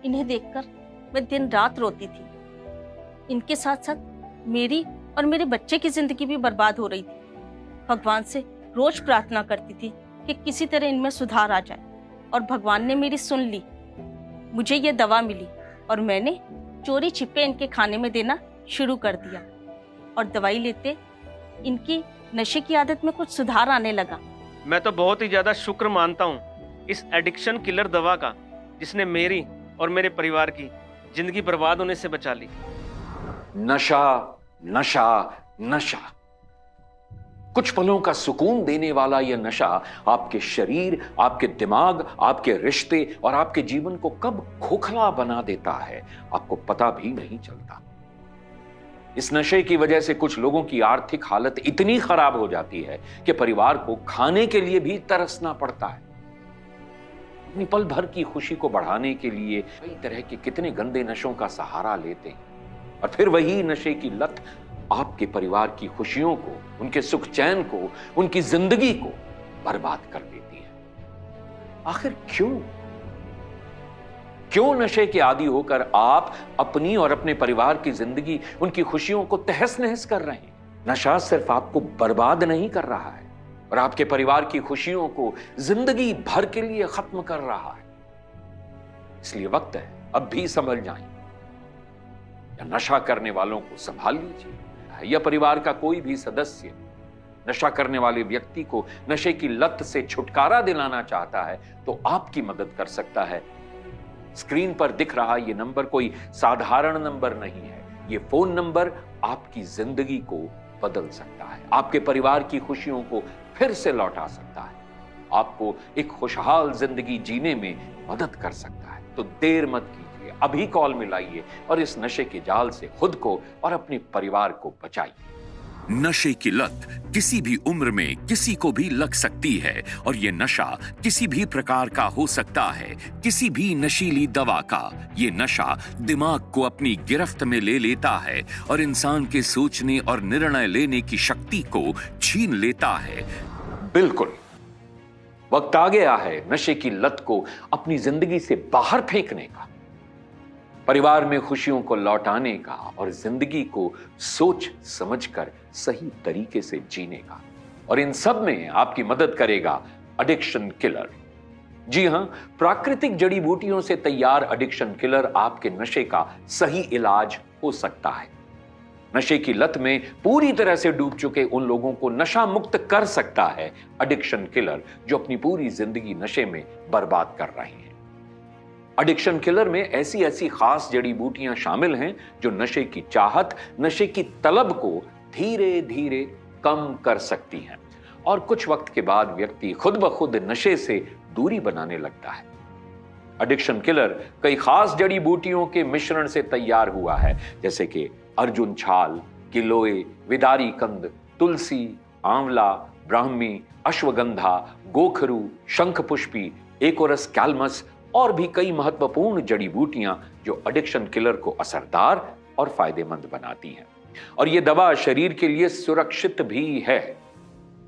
इन्हें देखकर मैं दिन रात रोती थी। इनके साथ साथ मेरी और मेरे बच्चे की जिंदगी भी बर्बाद हो रही थी। भगवान से रोज प्रार्थना करती थी कि किसी तरह इनमें सुधार आ जाए, और भगवान ने मेरी सुन ली। मुझे ये दवा मिली और मैंने चोरी छिपे इनके खाने में देना शुरू कर दिया, और दवाई लेते इनकी नशे की आदत में कुछ सुधार आने लगा। मैं तो बहुत ही ज्यादा शुक्र मानता हूँ इस एडिक्शन किलर दवा का, जिसने मेरी और मेरे परिवार की जिंदगी बर्बाद होने से बचा ली। नशा नशा नशा, कुछ पलों का सुकून देने वाला यह नशा आपके शरीर, आपके दिमाग, आपके रिश्ते और आपके जीवन को कब खोखला बना देता है, आपको पता भी नहीं चलता। इस नशे की वजह से कुछ लोगों की आर्थिक हालत इतनी खराब हो जाती है कि परिवार को खाने के लिए भी तरसना पड़ता है। अपनी पल भर की खुशी को बढ़ाने के लिए कई तरह के कितने गंदे नशों का सहारा लेते हैं, और फिर वही नशे की लत आपके परिवार की खुशियों को, उनके सुख चैन को, उनकी जिंदगी को बर्बाद कर देती है। आखिर क्यों नशे के आदी होकर आप अपनी और अपने परिवार की जिंदगी, उनकी खुशियों को तहस नहस कर रहे हैं? नशा सिर्फ आपको बर्बाद नहीं कर रहा है और आपके परिवार की खुशियों को जिंदगी भर के लिए खत्म कर रहा है। इसलिए वक्त है अब भी संभल जाएं, या नशा करने वालों को संभाल लीजिए, या परिवार का कोई भी सदस्य नशा करने वाले व्यक्ति को नशे की लत से छुटकारा दिलाना चाहता है तो आपकी मदद कर सकता है। स्क्रीन पर दिख रहा यह नंबर कोई साधारण नंबर नहीं है। यह फोन नंबर आपकी जिंदगी को बदल सकता है, आपके परिवार की खुशियों को फिर से लौटा सकता है, आपको एक खुशहाल जिंदगी जीने में मदद कर सकता है। तो देर मत कीजिए, अभी कॉल मिलाइए और इस नशे के जाल से खुद को और अपने परिवार को बचाइए। नशे की लत किसी भी उम्र में किसी को भी लग सकती है, और ये नशा किसी भी प्रकार का हो सकता है, किसी भी नशीली दवा का। ये नशा दिमाग को अपनी गिरफ्त में ले लेता है और इंसान के सोचने और निर्णय लेने की शक्ति को छीन लेता है। बिल्कुल, वक्त आ गया है नशे की लत को अपनी जिंदगी से बाहर फेंकने का, परिवार में खुशियों को लौटाने का और जिंदगी को सोच समझकर सही तरीके से जीने का। और इन सब में आपकी मदद करेगा एडिक्शन किलर। जी हां, प्राकृतिक जड़ी बूटियों से तैयार एडिक्शन किलर आपके नशे का सही इलाज हो सकता है। नशे की लत में पूरी तरह से डूब चुके उन लोगों को नशा मुक्त कर सकता है एडिक्शन किलर, जो अपनी पूरी जिंदगी नशे में बर्बाद कर रहे हैं। एडिक्शन किलर में ऐसी ऐसी खास जड़ी बूटियां शामिल हैं जो नशे की चाहत, नशे की तलब को धीरे धीरे कम कर सकती हैं, और कुछ वक्त के बाद व्यक्ति खुद ब खुद नशे से दूरी बनाने लगता है। एडिक्शन किलर कई खास जड़ी बूटियों के मिश्रण से तैयार हुआ है, जैसे कि अर्जुन छाल, गिलोय, विदारी कंद, तुलसी, आंवला, ब्राह्मी, अश्वगंधा, गोखरू, शंखपुष्पी, एकोरस कैल्मस और भी कई महत्वपूर्ण जड़ी बूटियां जो एडिक्शन किलर को असरदार और फायदेमंद बनाती हैं। और यह दवा शरीर के लिए सुरक्षित भी है।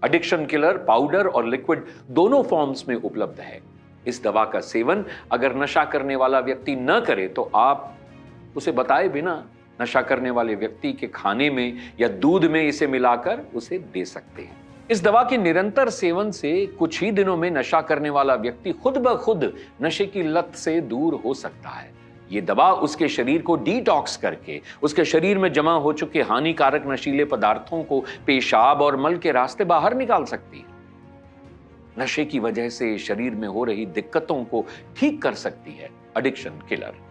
एडिक्शन किलर पाउडर और लिक्विड दोनों फॉर्म्स में उपलब्ध है। इस दवा का सेवन अगर नशा करने वाला व्यक्ति न करे तो आप उसे बताए बिना नशा करने वाले व्यक्ति के खाने में या दूध में इसे मिलाकर उसे दे सकते हैं। इस दवा के निरंतर सेवन से कुछ ही दिनों में नशा करने वाला व्यक्ति खुद ब खुद नशे की लत से दूर हो सकता है। ये दवा उसके शरीर को डिटॉक्स करके उसके शरीर में जमा हो चुके हानिकारक नशीले पदार्थों को पेशाब और मल के रास्ते बाहर निकाल सकती है। नशे की वजह से शरीर में हो रही दिक्कतों को ठीक कर सकती है एडिक्शन किलर।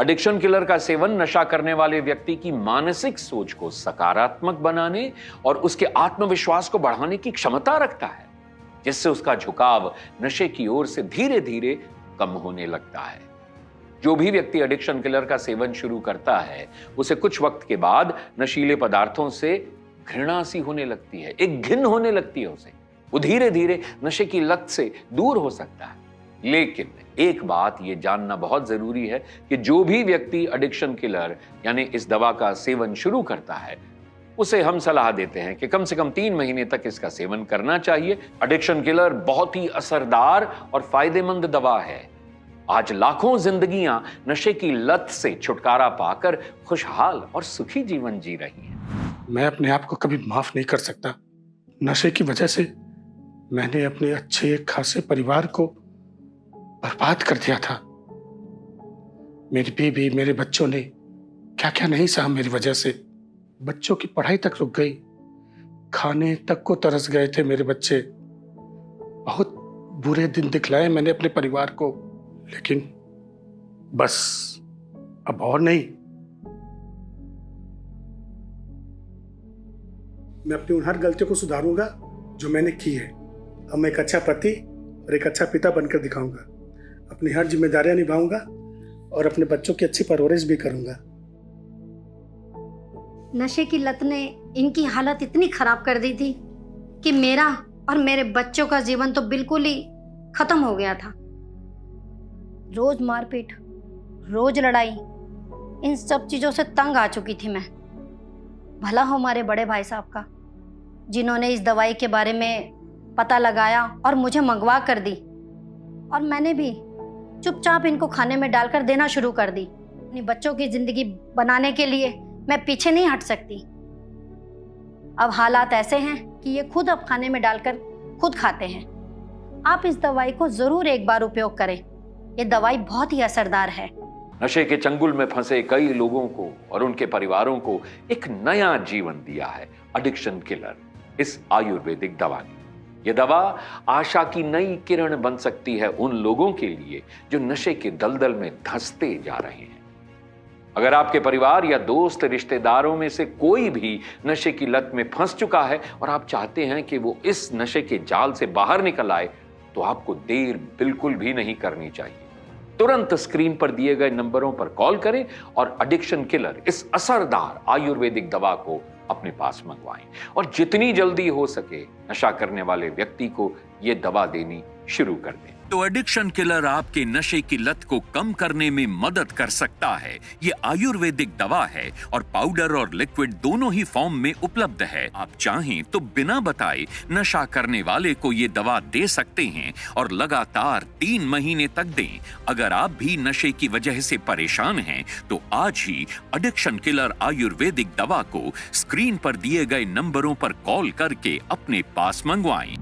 एडिक्शन किलर का सेवन नशा करने वाले व्यक्ति की मानसिक सोच को सकारात्मक बनाने और उसके आत्मविश्वास को बढ़ाने की क्षमता रखता है, जिससे उसका झुकाव नशे की ओर से धीरे धीरे कम होने लगता है। जो भी व्यक्ति एडिक्शन किलर का सेवन शुरू करता है उसे कुछ वक्त के बाद नशीले पदार्थों से घृणा सी होने लगती है, एक घिन होने लगती है उसे। वो धीरे धीरे नशे की लत से दूर हो सकता है। लेकिन एक बात यह जानना बहुत जरूरी है कि जो भी व्यक्ति एडिक्शन किलर यानी इस दवा का सेवन शुरू करता है उसे हम सलाह देते हैं कि कम से कम 3 महीने तक इसका सेवन करना चाहिए। एडिक्शन किलर बहुत ही असरदार और फायदेमंद दवा है आज लाखों जिंदगियां नशे की लत से छुटकारा पाकर खुशहाल और सुखी जीवन जी रही हैं। मैं अपने आप को कभी माफ नहीं कर सकता। नशे की वजह से मैंने अपने अच्छे खासे परिवार को बर्बाद कर दिया था। मेरी बीवी, मेरे बच्चों ने क्या क्या नहीं सहा मेरी वजह से। बच्चों की पढ़ाई तक रुक गई, खाने तक को तरस गए थे मेरे बच्चे। बहुत बुरे दिन दिखलाए मैंने अपने परिवार को, लेकिन बस अब और नहीं। मैं अपनी उन हर गलतियों को सुधारूंगा जो मैंने की है। अब मैं एक अच्छा पति और एक अच्छा पिता बनकर दिखाऊंगा। अपनी हर जिम्मेदारियां निभाऊंगा और अपने बच्चों की अच्छी परवरिश भी करूंगा। नशे की लत ने इनकी हालत इतनी खराब कर दी थी कि मेरा और मेरे बच्चों का जीवन तो बिल्कुल ही खत्म हो गया था। रोज मारपीट, रोज लड़ाई, इन सब चीजों से तंग आ चुकी थी मैं। भला हो हमारे बड़े भाई साहब का, जिन्होंने इस दवाई के बारे में पता लगाया और मुझे मंगवा कर दी, और मैंने भी चुपचाप इनको खाने में डालकर देना शुरू कर दी। अपनी बच्चों की जिंदगी बनाने के लिए मैं पीछे नहीं हट सकती। अब हालात ऐसे हैं कि ये खुद अब खाने में डालकर खुद खाते हैं। आप इस दवाई को जरूर एक बार उपयोग करें। ये दवाई बहुत ही असरदार है। नशे के चंगुल में फंसे कई लोगों को और उनके परिवारों को एक नया जीवन दिया है एडिक्शन किलर, इस आयुर्वेदिक दवा ने। यह दवा आशा की नई किरण बन सकती है उन लोगों के लिए जो नशे के दलदल में धंसते जा रहे हैं। अगर आपके परिवार या दोस्त रिश्तेदारों में से कोई भी नशे की लत में फंस चुका है और आप चाहते हैं कि वो इस नशे के जाल से बाहर निकल आए, तो आपको देर बिल्कुल भी नहीं करनी चाहिए। तुरंत स्क्रीन पर दिए गए नंबरों पर कॉल करें और एडिक्शन किलर, इस असरदार आयुर्वेदिक दवा को अपने पास मंगवाएं और जितनी जल्दी हो सके नशा करने वाले व्यक्ति को यह दवा देनी शुरू कर दें। तो एडिक्शन किलर आपके नशे की लत को कम करने में मदद कर सकता है। ये आयुर्वेदिक दवा है और पाउडर और लिक्विड दोनों ही फॉर्म में उपलब्ध है। आप चाहें तो बिना बताए नशा करने वाले को ये दवा दे सकते हैं और लगातार 3 महीने तक दें। अगर आप भी नशे की वजह से परेशान हैं तो आज ही एडिक्शन किलर आयुर्वेदिक दवा को स्क्रीन पर दिए गए नंबरों पर कॉल करके अपने पास मंगवाएं।